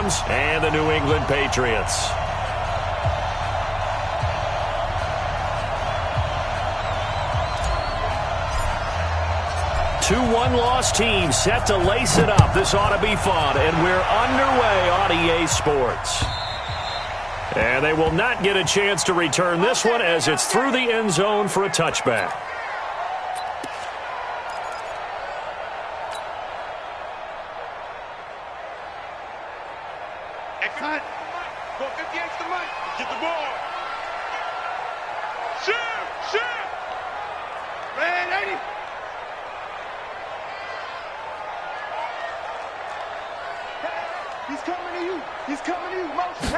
Rams and the New England Patriots. 2 one-loss teams set to lace it up. This ought to be fun, and we're underway on EA Sports. And they will not get a chance to return this one as it's through the end zone for a touchback. Excellent. Go 58 to the mic. Get the ball. Shoot! Red 80. He's coming to you. He's coming to you. Motion.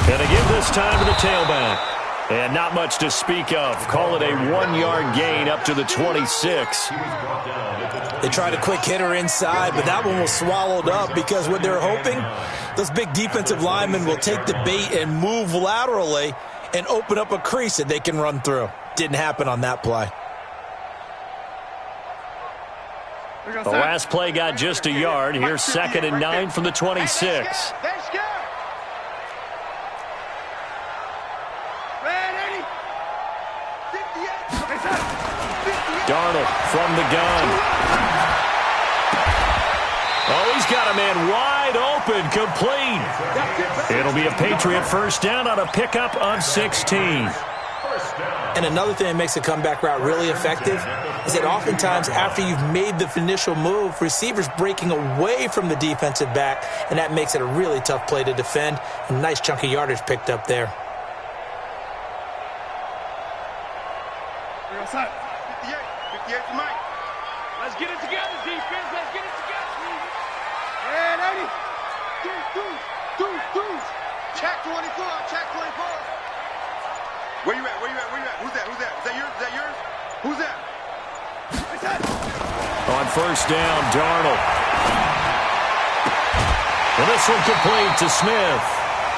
Gonna give this time to the tailback. And not much to speak of. Call it a 1-yard gain up to the 26. They tried a quick hitter inside, but that one was swallowed up because what they're hoping, those big defensive linemen will take the bait and move laterally and open up a crease that they can run through. Didn't happen on that play. The last play got just a yard. Here's 2nd and 9 from the 26. Darnold from the gun. Oh, he's got a man wide open, complete. It'll be a Patriot first down on a pickup of 16. And another thing that makes a comeback route really effective is that oftentimes after you've made the initial move, receivers breaking away from the defensive back, and that makes it a really tough play to defend. A nice chunk of yardage picked up there. 58 to Mike. Let's get it together, defense. Let's get it together. Red 80. Deuce. Check 24. Where you at? Who's that? Is that yours? Who's that? On first down, Darnold. And this one complete to Smith.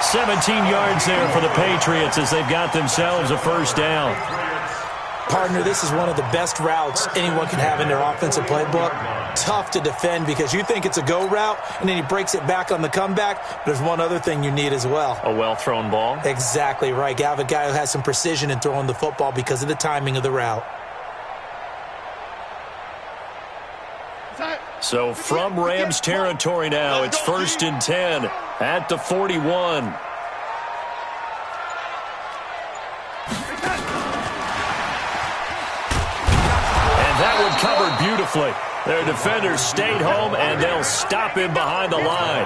17 yards there for the Patriots as they've got themselves a first down. Partner, this is one of the best routes anyone can have in their offensive playbook. Tough to defend because you think it's a go route, and then he breaks it back on the comeback. There's one other thing you need as well. A well-thrown ball. Exactly right. You have a guy who has some precision in throwing the football because of the timing of the route. So from Rams territory now, it's 1st and 10 at the 41. Covered beautifully. Their defenders stayed home, and they'll stop him behind the line.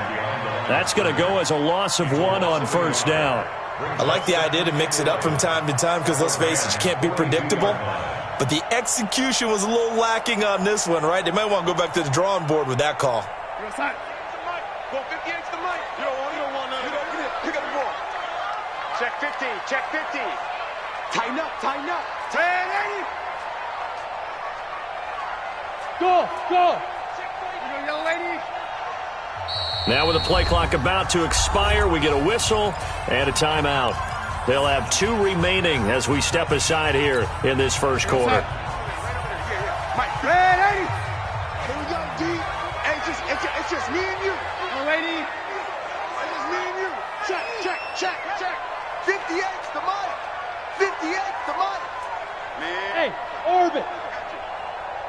That's going to go as a loss of 1 on first down. I like the idea to mix it up from time to time because, let's face it, you can't be predictable. But the execution was a little lacking on this one, right? They might want to go back to the drawing board with that call. Go 58 to the mic. You don't want none of that. Pick up the ball. Check 50. Tighten up. 10-80. Go. Young lady. Now with the play clock about to expire, we get a whistle and a timeout. They'll have 2 remaining as we step aside here in this first quarter. Mike, red 80. Here we go, D. Hey, it's just me and you. Young lady. It's just me and you. Check. 58's the mic. 58's the mic. Man. Hey, orbit.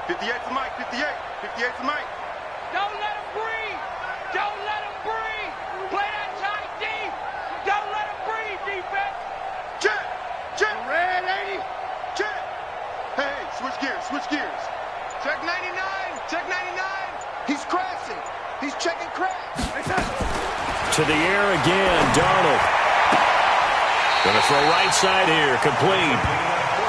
58's the mic. 58's the mic. Don't let him breathe. Play that tight deep. Don't let him breathe, defense. Check. Red 80. Check. Hey, switch gears. Check 99. He's crashing. He's checking crash. To the air again, Darnold. Gonna throw right side here, complete.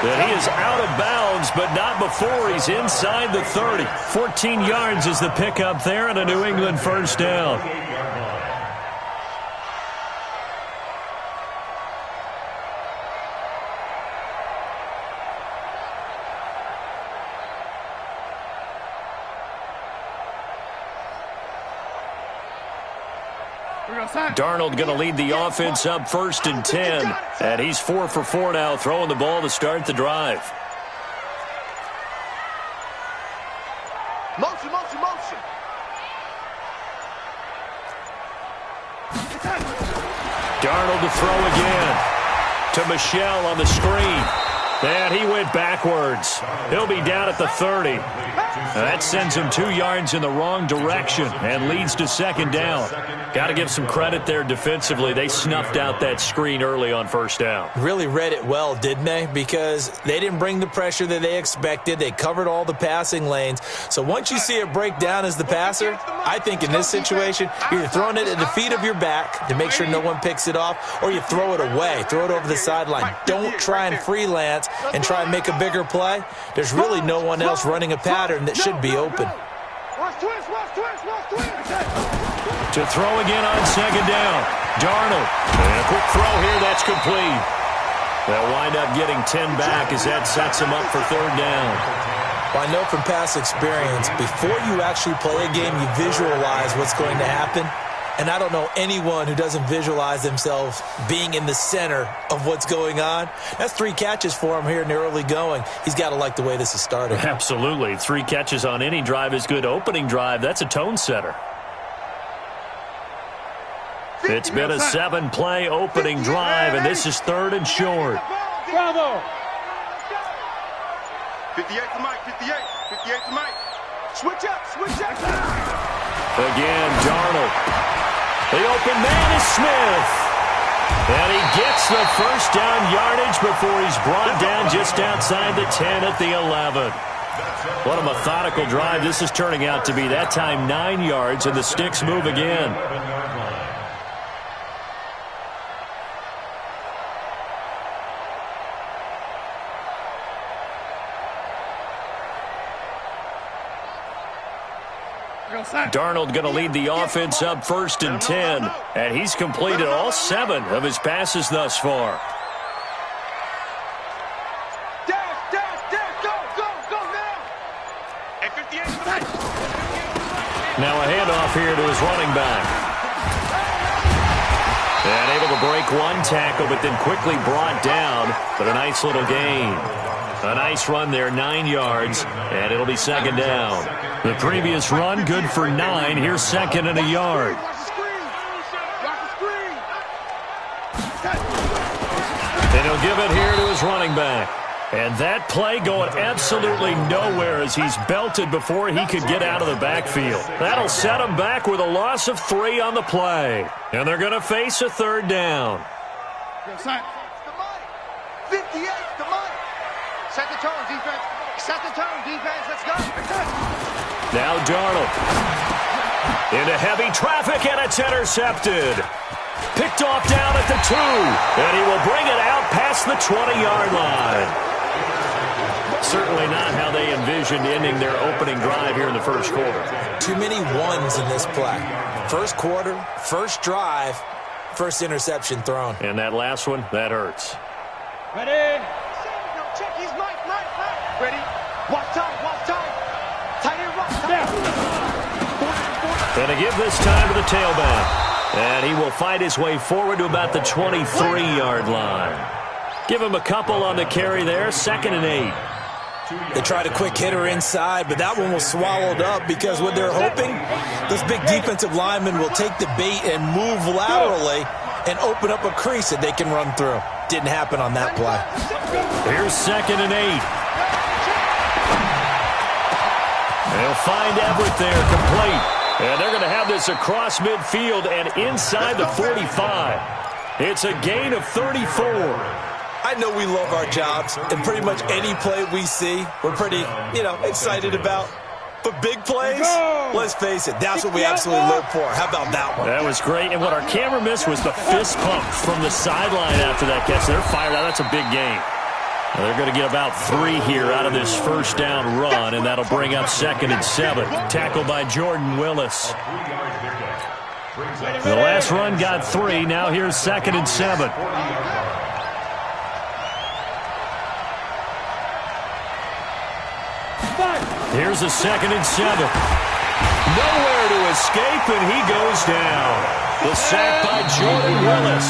That he is out of bounds, but not before he's inside the 30. 14 yards is the pickup there, and a New England first down. Darnold going to lead the offense up 1st and 10. And he's 4 for 4 now, throwing the ball to start the drive. Motion. Darnold to throw again. To Michelle on the screen. And he went backwards. He'll be down at the 30. That sends him 2 yards in the wrong direction and leads to second down. Got to give some credit there defensively. They snuffed out that screen early on first down. Really read it well, didn't they? Because they didn't bring the pressure that they expected. They covered all the passing lanes. So once you see it break down as the passer, I think in this situation, you're throwing it at the feet of your back to make sure no one picks it off, or you throw it away. Throw it over the sideline. Don't try and freelance and try and make a bigger play. There's really no one else running a pattern that should be open. To throw again on second down. Darnold. And a quick throw here. That's complete. They'll wind up getting 10 back as that sets them up for third down. Well, I know from past experience, before you actually play a game, you visualize what's going to happen. And I don't know anyone who doesn't visualize themselves being in the center of what's going on. That's 3 catches for him here in the early going. He's got to like the way this is starting. Absolutely. 3 catches on any drive is good. Opening drive, that's a tone setter. It's been a 7-play opening drive, and this is third and short. Bravo. 58 to Mike, 58. 58 to Mike. Switch up, switch up. Again, Darnold. The open man is Smith. And he gets the first down yardage before he's brought down just outside the 10 at the 11. What a methodical drive this is turning out to be. That time 9 yards, and the sticks move again. Darnold going to lead the offense up 1st and 10, and he's completed all 7 of his passes thus far. Now a handoff here to his running back. And able to break 1 tackle, but then quickly brought down, but a nice little gain. A nice run there, 9 yards, and it'll be second down. The previous run, good for 9. Here's 2nd and a yard. And he'll give it here to his running back. And that play going absolutely nowhere as he's belted before he could get out of the backfield. That'll set him back with a loss of 3 on the play. And they're going to face a third down. 58 to Mike. Set the tone, defense. Set the tone, defense. Let's go. Now Darnold. Into heavy traffic, and it's intercepted. Picked off down at the 2. And he will bring it out past the 20-yard line. Certainly not how they envisioned ending their opening drive here in the first quarter. Too many ones in this play. First quarter, first drive, first interception thrown. And that last one, that hurts. Ready? Check his Mike. Ready? Watch time. Tight end, watch time. And to give this time to the tailback. And he will fight his way forward to about the 23-yard line. Give him a couple on the carry there, 2nd and 8. They tried a quick hitter inside, but that one was swallowed up because what they're hoping, those big defensive linemen will take the bait and move laterally and open up a crease that they can run through. Didn't happen on that play. Here's 2nd and 8. They'll find Everett there, complete. And they're going to have this across midfield and inside the 45. It's a gain of 34. I know we love our jobs, and pretty much any play we see, we're pretty, excited about. But big plays, let's face it, that's what we absolutely live for. How about that one? That was great. And what our camera missed was the fist pump from the sideline after that catch. They're fired out. That's a big game. Now they're going to get about 3 here out of this first down run, and that'll bring up 2nd and 7. Tackled by Jordan Willis. The last run got 3. Now here's 2nd and 7. Here's a 2nd and 7. Nowhere to escape, and he goes down. The sack by Jordan Willis.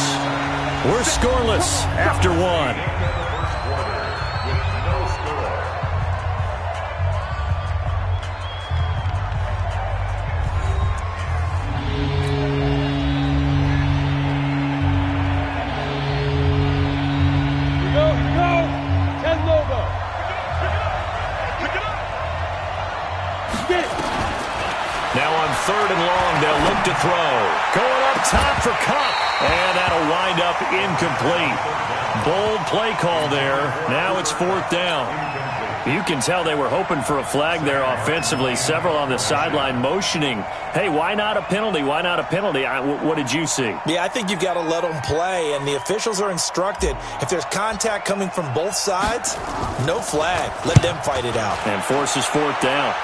We're scoreless after 1. look to throw. Going up top for Cup. And that'll wind up incomplete. Bold play call there. Now it's 4th down. You can tell they were hoping for a flag there offensively. Several on the sideline motioning, hey, why not a penalty? Why not a penalty? What did you see? Yeah, I think you've got to let them play, and the officials are instructed, if there's contact coming from both sides, no flag. Let them fight it out. And forces 4th down.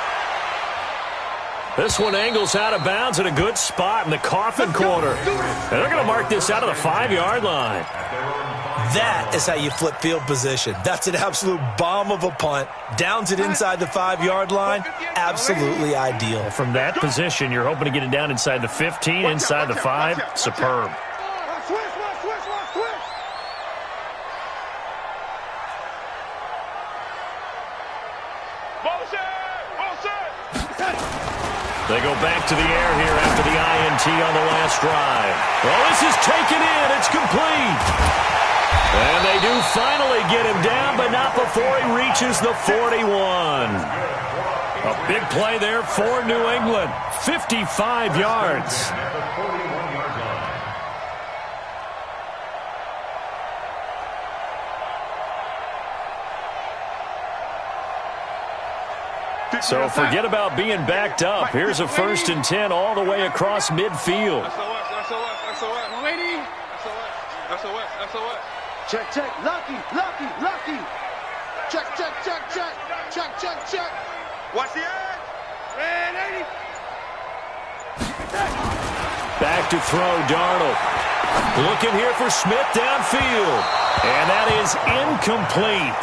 This one angles out of bounds at a good spot in the coffin corner. And they're going to mark this out of the 5-yard line. That is how you flip field position. That's an absolute bomb of a punt. Downs it inside the 5-yard line. Absolutely ideal. From that position, you're hoping to get it down inside the 15, inside the 5. Superb. They go back to the air here after the INT on the last drive. Well, this is taken in. It's complete. And they do finally get him down, but not before he reaches the 41. A big play there for New England. 55 yards. So forget about being backed up. Here's a 1st and 10 all the way across midfield. Check, check, lucky. Check. Watch the edge. Red 80. Back to throw, Darnold. Looking here for Smith downfield. And that is incomplete.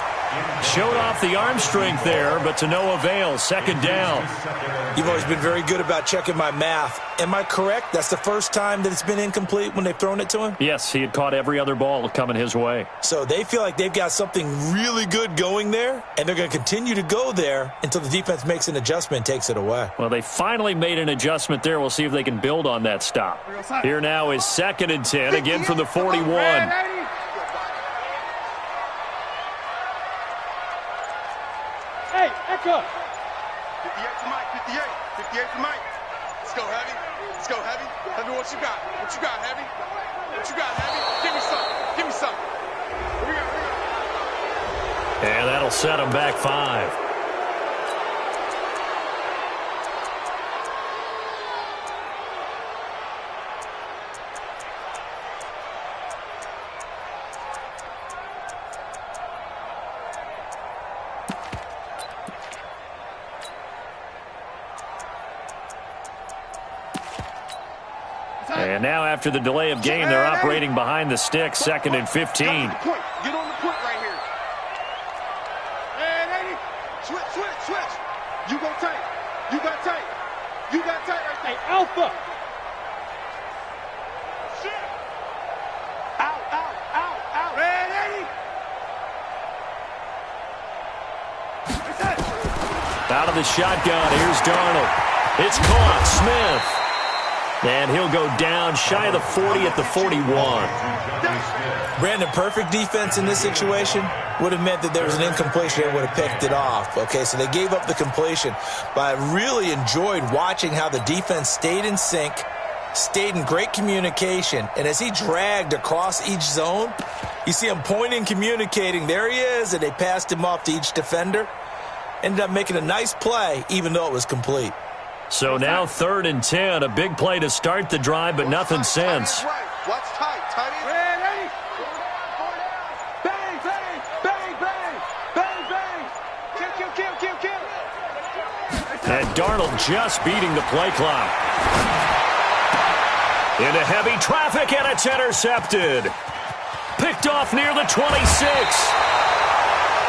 Showed off the arm strength there, but to no avail. 2nd down. You've always been very good about checking my math. Am I correct? That's the first time that it's been incomplete when they've thrown it to him? Yes, he had caught every other ball coming his way. So they feel like they've got something really good going there, and they're going to continue to go there until the defense makes an adjustment and takes it away. Well, they finally made an adjustment there. We'll see if they can build on that stop. Here now is 2nd and 10, again from the 41. Hey, Echo. 58 to Mike, 58 to Mike. Let's go, Heavy. Heavy, what you got? Heavy? What you got, Heavy? Give me some. Here we go. And that'll set them back 5. And now after the delay of game, they're operating behind the stick, 2nd and 15. Get on the point right here. And 80. Switch. You go tight. You got tight right there. Hey, Alpha. Shit. Out. Red 80. Out of the shotgun, here's Darnold. It's caught, Smith. And he'll go down shy of the 40 at the 41. Brandon, perfect defense in this situation would have meant that there was an incompletion and would have picked it off. Okay, so they gave up the completion. But I really enjoyed watching how the defense stayed in sync, stayed in great communication, and as he dragged across each zone, you see him pointing, communicating. There he is, and they passed him off to each defender. Ended up making a nice play, even though it was complete. So now 3rd and 10, a big play to start the drive, but nothing since. Watch tight. Red 80. Bang. Kill. And Darnold just beating the play clock. Into heavy traffic, and it's intercepted. Picked off near the 26.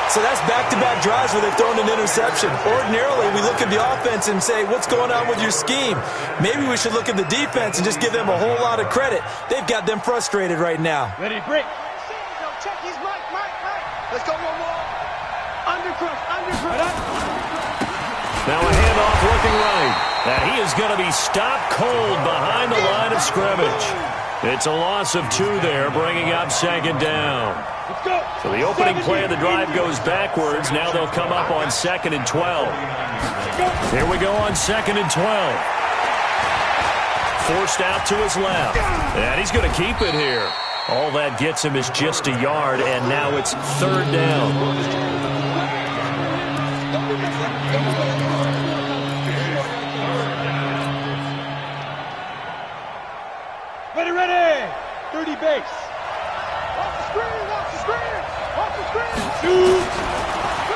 So that's back-to-back drives where they've thrown an interception. Ordinarily, we look at the offense and say, what's going on with your scheme? Maybe we should look at the defense and just give them a whole lot of credit. They've got them frustrated right now. Ready, break. Check his Mike. Let's go one more. Undercrush. Now a handoff looking right. And he is going to be stopped cold behind the line of scrimmage. It's a loss of 2 there, bringing up 2nd down. Let's go. So the opening play of the drive goes backwards. Now they'll come up on 2nd and 12. Here we go on 2nd and 12. forced out to his left. And he's going to keep it here. All that gets him is just a yard, and now it's third down. Ready. 30 base. Off the screen. Shoot.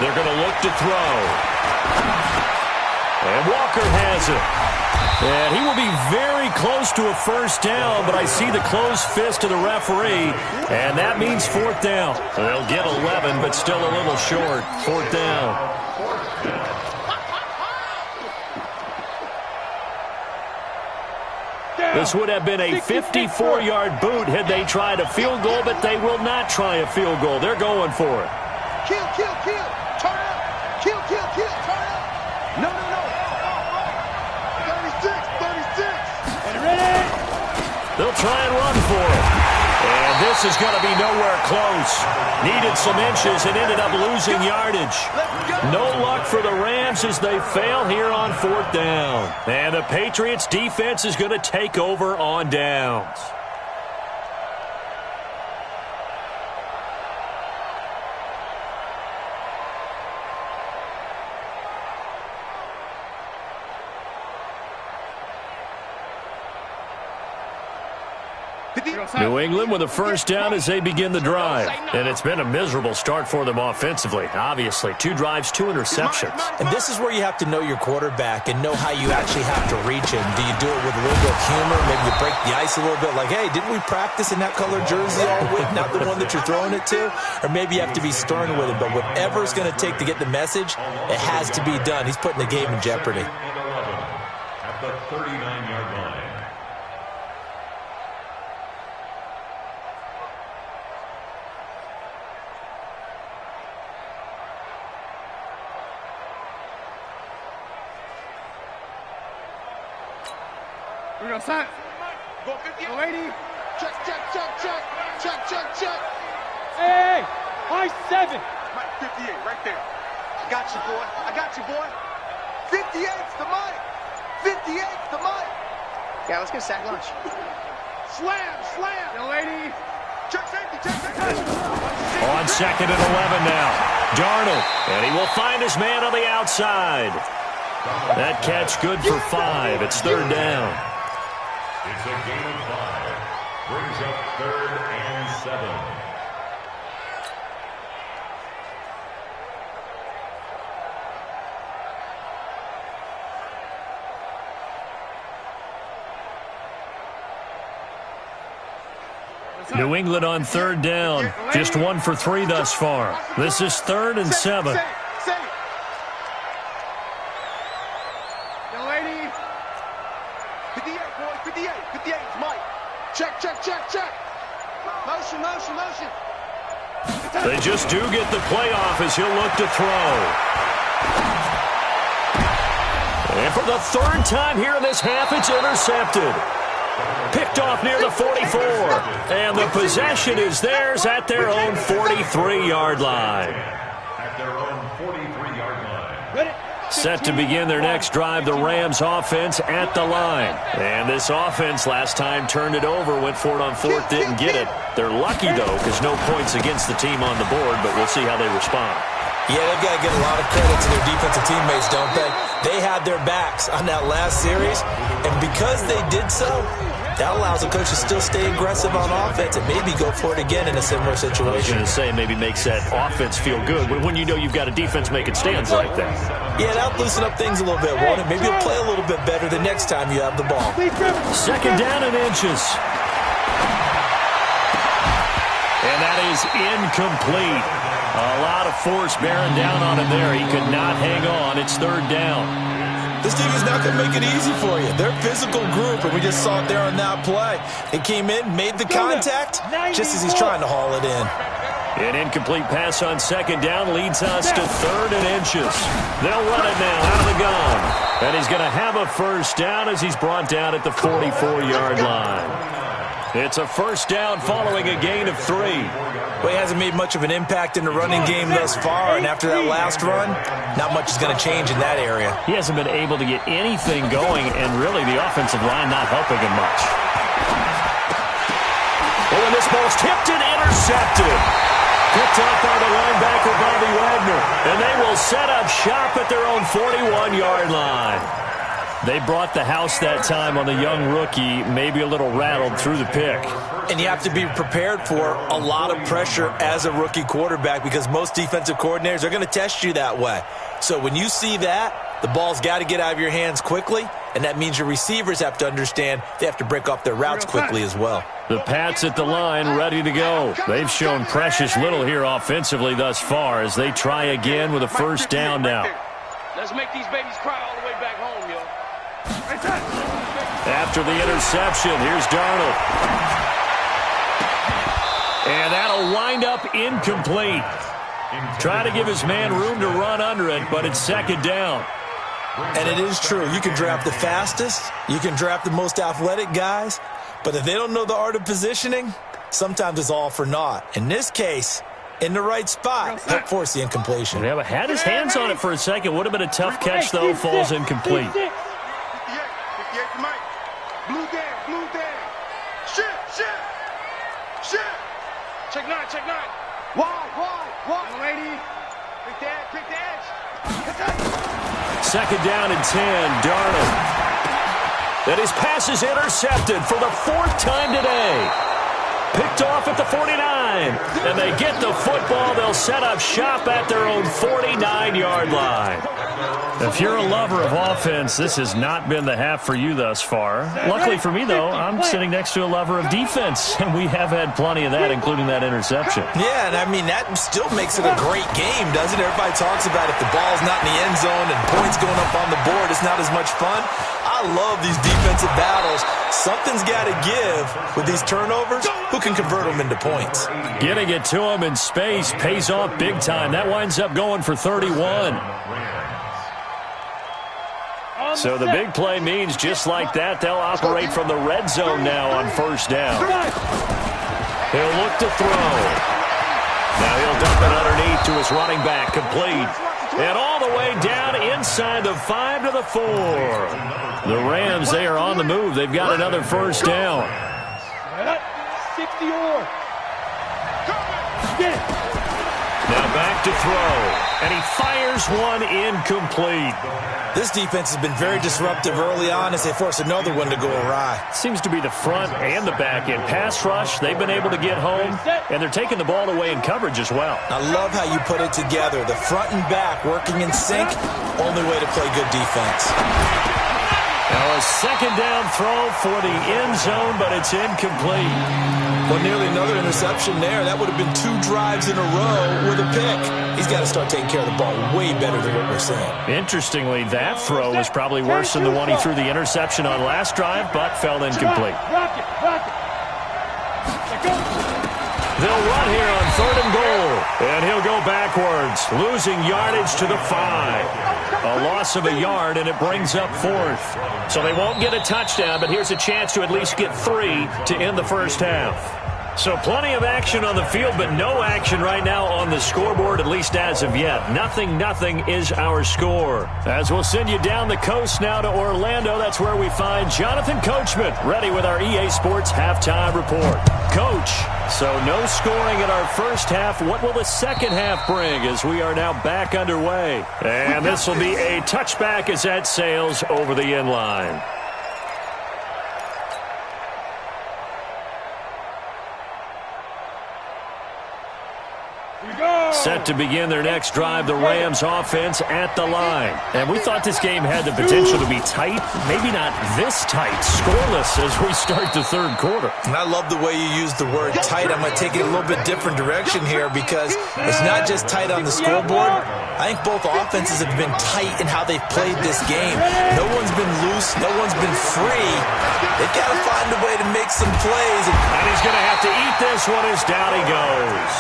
They're going to look to throw. And Walker has it. And he will be very close to a first down, but I see the closed fist of the referee, and that means fourth down. So they'll get 11, but still a little short. Fourth down. This would have been a 54-yard boot had they tried a field goal, but they will not try a field goal. They're going for it. Kill. Turn up. Kill. Turn up. No. 36. And ready. They'll try and run for it. And this is going to be nowhere close. Needed some inches and ended up losing yardage. No luck for the Rams as they fail here on fourth down. And the Patriots defense is going to take over on downs. New England with a first down as they begin the drive. And it's been a miserable start for them offensively. Obviously, 2 drives, 2 interceptions. And this is where you have to know your quarterback and know how you actually have to reach him. Do you do it with a little bit of humor? Maybe you break the ice a little bit like, hey, didn't we practice in that colored jersey all week, not the one that you're throwing it to? Or maybe you have to be stern with him. But whatever it's going to take to get the message, it has to be done. He's putting the game in jeopardy. At the 39-yard line. We're going to sign. Go 50. 80. Check. Hey, I-7. Mike, 58, right there. I got you, boy. 58's the mic. 58's the mic. Yeah, let's get sack lunch. Slam. Yo, lady. Check safety. On second and 11 now. Darnold. And he will find his man on the outside. That catch good for 5. It's third down. It's a game of 5. Brings up 3rd and 7. New England on third down. Just 1 for 3 thus far. This is 3rd and 7. Young lady. 58, boy. 58 is Mike. Check. Motion. They just do get the playoff as he'll look to throw. And for the 3rd time here in this half, it's intercepted. Picked off near the 44. And the possession is theirs at their own 43-yard line. At their own 43-yard line. Ready. Set to begin their next drive, the Rams offense at the line. And this offense last time turned it over, went for it on 4th, didn't get it. They're lucky, though, because no points against the team on the board, but we'll see how they respond. Yeah, they've got to give a lot of credit to their defensive teammates, don't they? They had their backs on that last series, and because they did so, that allows the coach to still stay aggressive on offense and maybe go for it again in a similar situation. I was going to say maybe makes that offense feel good when you know you've got a defense making stands like that. Yeah, that'll loosen up things a little bit, won't it? Maybe you'll play a little bit better the next time you have the ball. Second down and inches. And that is incomplete. A lot of force bearing down on him there. He could not hang on. It's third down. This team is not going to make it easy for you. They're a physical group, and we just saw it there on that play. They came in, made the contact, just as he's trying to haul it in. An incomplete pass on second down leads us to 3rd and inches. They'll run it now out of the gun. And he's going to have a first down as he's brought down at the 44-yard line. It's a first down following a gain of 3. Well, he hasn't made much of an impact in the running game thus far, and after that last run, not much is going to change in that area. He hasn't been able to get anything going, and really the offensive line not helping him much. Oh, and this ball's tipped and intercepted. Picked up by the linebacker, Bobby Wagner. And they will set up shop at their own 41-yard line. They brought the house that time on the young rookie, maybe a little rattled through the pick. And you have to be prepared for a lot of pressure as a rookie quarterback because most defensive coordinators are going to test you that way. So when you see that, the ball's got to get out of your hands quickly, and that means your receivers have to understand they have to break off their routes quickly as well. The Pats at the line ready to go. They've shown precious little here offensively thus far as they try again with a first down now. Let's make these babies cry all the way back home, yo. After the interception, here's Darnold. And that'll wind up incomplete. Try to give his man room to run under it, but it's second down. And it is true. You can draft the fastest. You can draft the most athletic guys. But if they don't know the art of positioning, sometimes it's all for naught. In this case, in the right spot, he'll force the incompletion. Yeah, but had his hands on it for a second. Would have been a tough catch, though. Falls incomplete. 58 to Mike. Blue down. Shit. Check nine. Wide. Lady. Pick the edge. Second down and 10, Darnold. And his pass is intercepted for the fourth time today. Picked off at the 49. And they get the football. They'll set up shop at their own 49-yard line. If you're a lover of offense, this has not been the half for you thus far. Luckily for me, though, I'm sitting next to a lover of defense, and we have had plenty of that, including that interception. Yeah, and I mean, that still makes it a great game, doesn't it? Everybody talks about if the ball's not in the end zone and points going up on the board, it's not as much fun. I love these defensive battles. Something's got to give with these turnovers. Who can convert them into points? Getting it to him in space pays off big time. That winds up going for 31. So the big play means just like that, they'll operate from the red zone now on first down. He'll look to throw. Now he'll dump it underneath to his running back, complete. And all the way down inside the 5 to the 4. The Rams, they are on the move. They've got another first down. 60 or. Get it. Now back to throw. And he fires one incomplete. This defense has been very disruptive early on as they force another one to go awry. Seems to be the front and the back end. Pass rush, they've been able to get home, and they're taking the ball away in coverage as well. I love how you put it together. The front and back working in sync, only way to play good defense. Now a second down throw for the end zone, but it's incomplete. Well, nearly another interception there. That would have been 2 drives in a row with a pick. He's got to start taking care of the ball way better than what we're seeing. Interestingly, that throw was probably worse than the one he threw the interception on last drive, but fell incomplete. Rock it. They'll run here on 3rd and goal, and he'll go backwards, losing yardage to the 5. A loss of a yard, and it brings up 4th. So they won't get a touchdown, but here's a chance to at least get 3 to end the first half. So plenty of action on the field, but no action right now on the scoreboard, at least as of yet. 0-0 is our score. As we'll send you down the coast now to Orlando, that's where we find Jonathan Coachman, ready with our EA Sports Halftime Report. Coach, so no scoring in our first half. What will the second half bring as we are now back underway? And this will be a touchback as that sails over the end line. Set to begin their next drive, the Rams offense at the line. And we thought this game had the potential to be tight, maybe not this tight, scoreless as we start the third quarter. And I love the way you use the word tight. I'm going to take it a little bit different direction here because it's not just tight on the scoreboard. I think both offenses have been tight in how they've played this game. No one's been loose. No one's been free. They've got to find a way to make some plays. And he's he's going to have to eat this one as down he goes.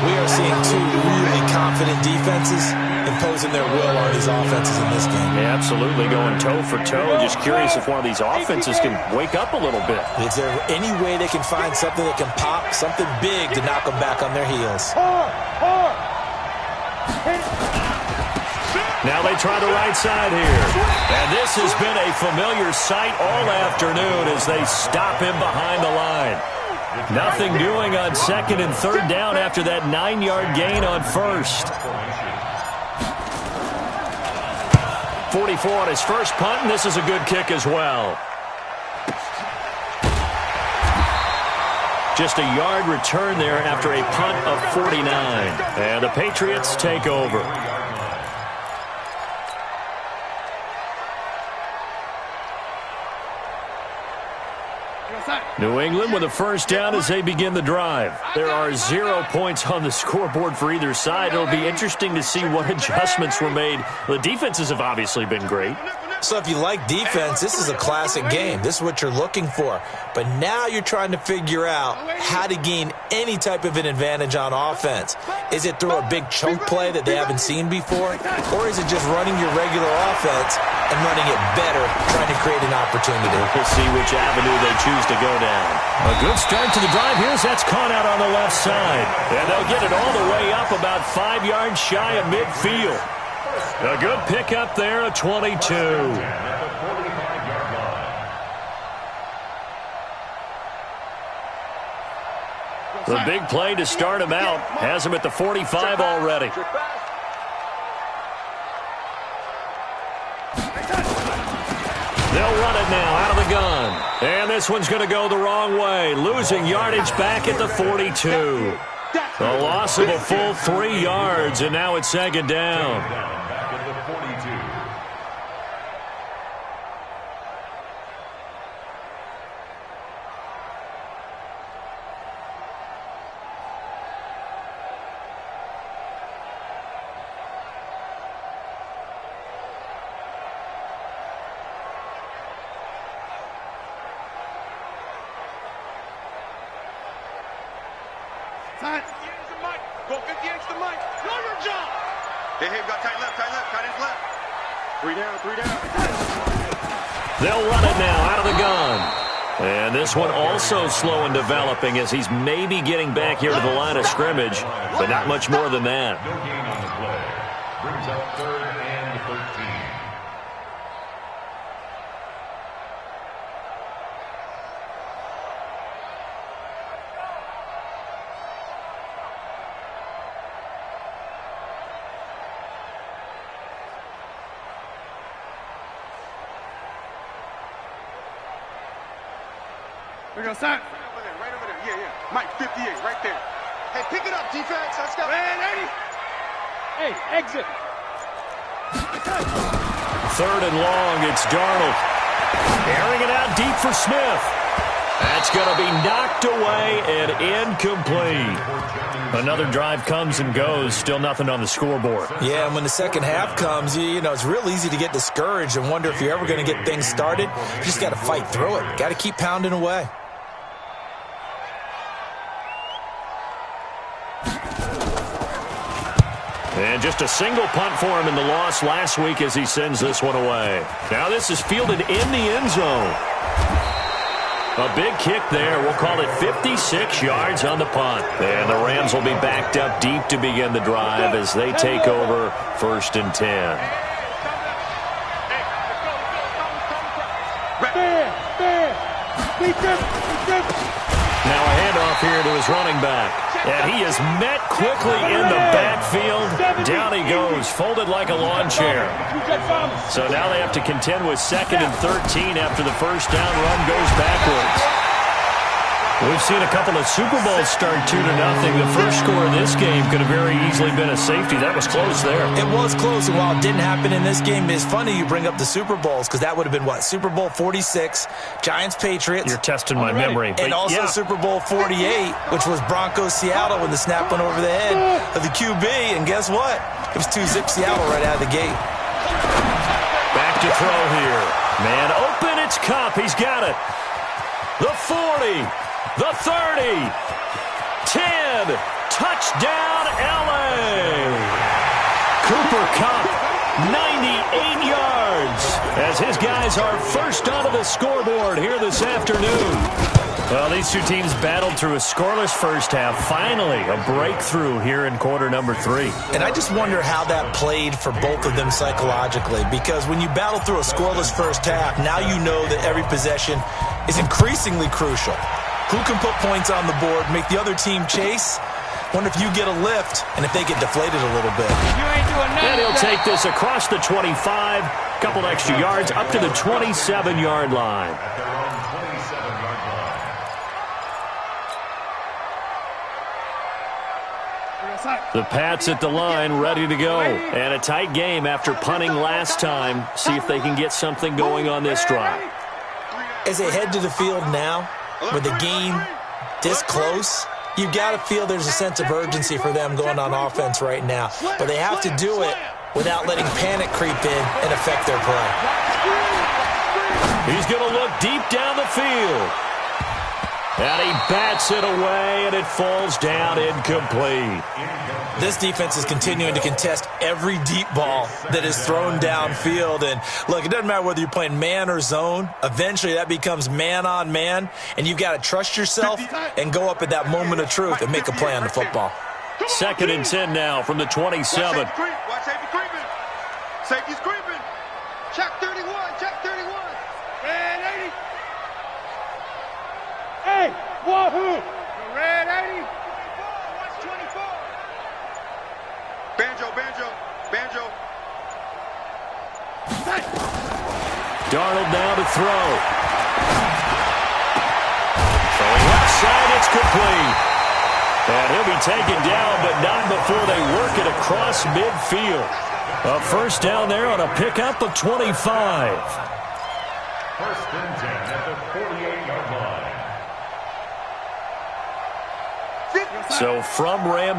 We are seeing two really confident defenses imposing their will on these offenses in this game. Yeah, absolutely, going toe for toe. Just curious if one of these offenses can wake up a little bit. Is there any way they can find something that can pop, something big to knock them back on their heels? Now they try the right side here. And this has been a familiar sight all afternoon as they stop him behind the line. Nothing doing on second and third down after that 9-yard gain on first. 44 on his first punt, and this is a good kick as well. Just a yard return there after a punt of 49. And the Patriots take over. New England with a first down as they begin the drive. There are 0 points on the scoreboard for either side. It'll be interesting to see what adjustments were made. The defenses have obviously been great. So if you like defense, this is a classic game. This is what you're looking for. But now you're trying to figure out how to gain any type of an advantage on offense. Is it through a big chunk play that they haven't seen before? Or is it just running your regular offense and running it better, trying to create an opportunity? We'll see which avenue they choose to go down. A good start to the drive. Here's that's caught out on the left side. And they'll get it all the way up about 5 yards shy of midfield. A good pickup there at 22. The big play to start him out has him at the 45 already. They'll run it now out of the gun. And this one's going to go the wrong way, losing yardage back at the 42. A loss of a full 3 yards, and now it's second down. Back at the 42. Go 58 to the mic. Know your job. Hey, got tight left, tight ends left. 3 down, 3 down. They'll run it now out of the gun. And this one also slow in developing as he's maybe getting back here to the line of scrimmage, but not much more than that. No gain on the play. Brings up 3rd and 13. We're going to sign. Right over there. Yeah. Mike, 58, right there. Hey, pick it up, defense. Let's go. Man, 80. Hey, exit. 3rd and long, it's Darnold. Airing it out deep for Smith. That's going to be knocked away and incomplete. Another drive comes and goes, still nothing on the scoreboard. Yeah, and when the second half comes, you know, it's real easy to get discouraged and wonder if you're ever going to get things started. You just got to fight through it. Got to keep pounding away. And just a single punt for him in the loss last week as he sends this one away. Now this is fielded in the end zone. A big kick there. We'll call it 56 yards on the punt. And the Rams will be backed up deep to begin the drive as they take over 1st and 10. Now a handoff here to his running back. And he is met quickly in the backfield. Down he goes, folded like a lawn chair. So now they have to contend with 2nd and 13 after the first down run goes backwards. We've seen a couple of Super Bowls start 2-0. The first score of this game could have very easily been a safety. That was close there. It was close, and while it didn't happen in this game, it's funny you bring up the Super Bowls because that would have been, what, Super Bowl 46, Giants-Patriots. You're testing my memory. And also Super Bowl 48, which was Broncos-Seattle when the snap went over the head of the QB, and guess what? It was 2-zip Seattle right out of the gate. Back to throw here. Man open, it's Kupp. He's got it. The 40. The 30. 10. Touchdown, L.A. Cooper Kupp, 98 yards, as his guys are first onto the scoreboard here this afternoon. Well, these two teams battled through a scoreless first half. Finally, a breakthrough here in quarter number 3. And I just wonder how that played for both of them psychologically, because when you battle through a scoreless first half, now you know that every possession is increasingly crucial. Who can put points on the board, make the other team chase? Wonder if you get a lift and if they get deflated a little bit. You ain't doing nothing. And he'll take this across the 25, couple extra yards up to the 27-yard line. The Pats at the line, ready to go. And a tight game after punting last time. See if they can get something going on this drive. As they head to the field now, with the game this close, you've got to feel there's a sense of urgency for them going on offense right now. But they have to do it without letting panic creep in and affect their play. He's going to look deep down the field. And he bats it away, and it falls down incomplete. This defense is continuing to contest every deep ball that is thrown downfield. And, look, it doesn't matter whether you're playing man or zone. Eventually, that becomes man-on-man, and you've got to trust yourself and go up at that moment of truth and make a play on the football. 2nd and 10 now from the 27. Watch safety creeping. Safety's creeping. Check 31. Check 31. Red 80. Hey, wahoo! Red 80. Watch 24. Banjo, banjo, banjo. Darnold now to throw. Throwing left side, it's complete. And he'll be taken down, but not before they work it across midfield. A first down there on a pickup of 25. 1st and 10 at the 48-yard line. So from Rams